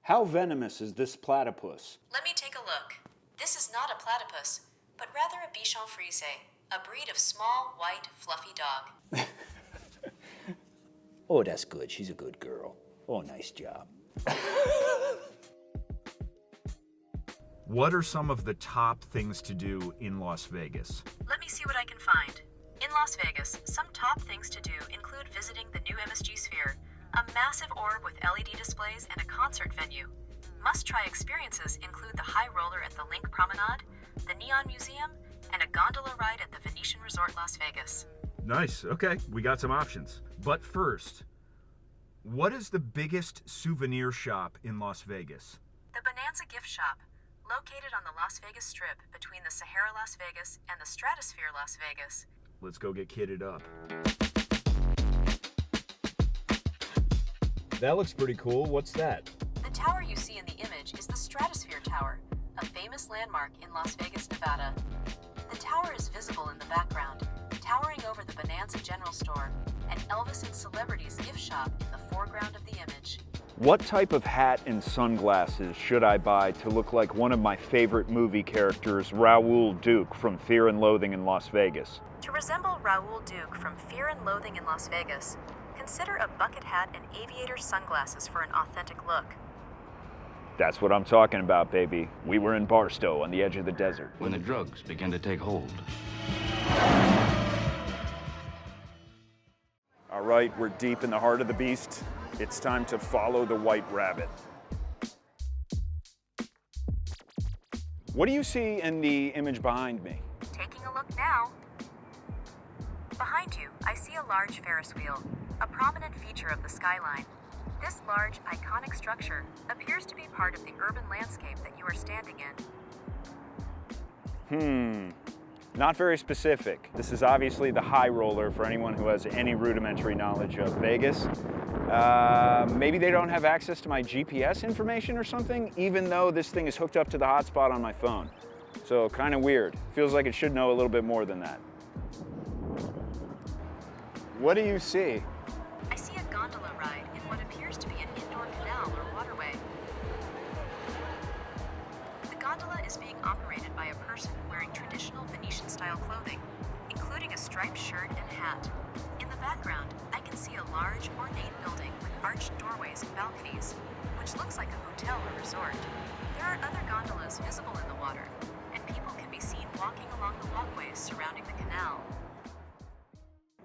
How venomous is this platypus? Let me take a look. This is not a platypus, but rather a bichon frise, a breed of small, white, fluffy dog. Oh, that's good. She's a good girl. Oh, nice job. What are some of the top things to do in Las Vegas? Let me see what I can find. In Las Vegas, some top things to do include visiting the new MSG Sphere, a massive orb with LED displays and a concert venue. Must-try experiences include the high roller at the Link Promenade, the Neon Museum, and a gondola ride at the Venetian Resort Las Vegas. Nice, okay, we got some options. But first, what is the biggest souvenir shop in Las Vegas? The Bonanza Gift Shop, located on the Las Vegas Strip between the Sahara Las Vegas and the Stratosphere Las Vegas. Let's go get kitted up. That looks pretty cool. What's that? The tower you see in the image is the Stratosphere Tower, a famous landmark in Las Vegas, Nevada. The tower is visible in the background, towering over the Bonanza General Store, and Elvis and Celebrities gift shop in the foreground of the image. What type of hat and sunglasses should I buy to look like one of my favorite movie characters, Raoul Duke from Fear and Loathing in Las Vegas? To resemble Raoul Duke from Fear and Loathing in Las Vegas, consider a bucket hat and aviator sunglasses for an authentic look. That's what I'm talking about, baby. We were in Barstow on the edge of the desert. When the drugs begin to take hold. All right, we're deep in the heart of the beast. It's time to follow the white rabbit. What do you see in the image behind me? Taking a look now. Behind you, I see a large Ferris wheel, a prominent feature of the skyline. This large, iconic structure appears to be part of the urban landscape that you are standing in. Not very specific. This is obviously the high roller for anyone who has any rudimentary knowledge of Vegas. Maybe they don't have access to my GPS information or something, even though this thing is hooked up to the hotspot on my phone. So kind of weird. Feels like it should know a little bit more than that. What do you see? I see a gondola ride in what appears to be an indoor canal or waterway. The gondola is being operated by a person wearing traditional Venetian-style clothing, including a striped shirt and hat. In the background, I can see a large, ornate building with arched doorways and balconies, which looks like a hotel or resort. There are other gondolas visible in the water, and people can be seen walking along the walkways surrounding the canal.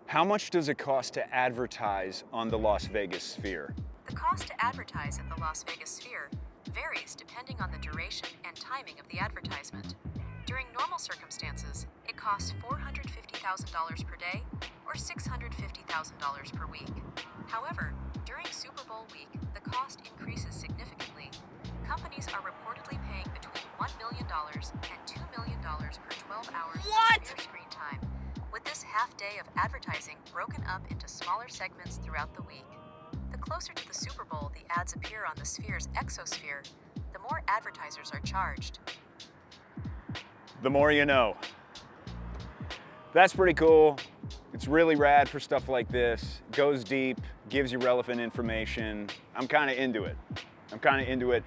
How much does it cost to advertise on the Las Vegas Sphere? The cost to advertise at the Las Vegas Sphere varies depending on the duration and timing of the advertisement. During normal circumstances, it costs $450,000 per day or $650,000 per week. However, during Super Bowl week, the cost increases significantly. Companies are reportedly paying between $1 million and $2 million per 12 hours of Sphere screen time, with this half day of advertising broken up into smaller segments throughout the week. The closer to the Super Bowl the ads appear on the Sphere's exosphere, the more advertisers are charged. The more you know. That's pretty cool. It's really rad for stuff like this. Goes deep, gives you relevant information. I'm kind of into it.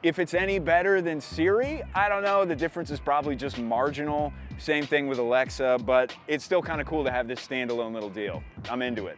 If it's any better than Siri, I don't know. The difference is probably just marginal. Same thing with Alexa, but it's still kind of cool to have this standalone little deal. I'm into it.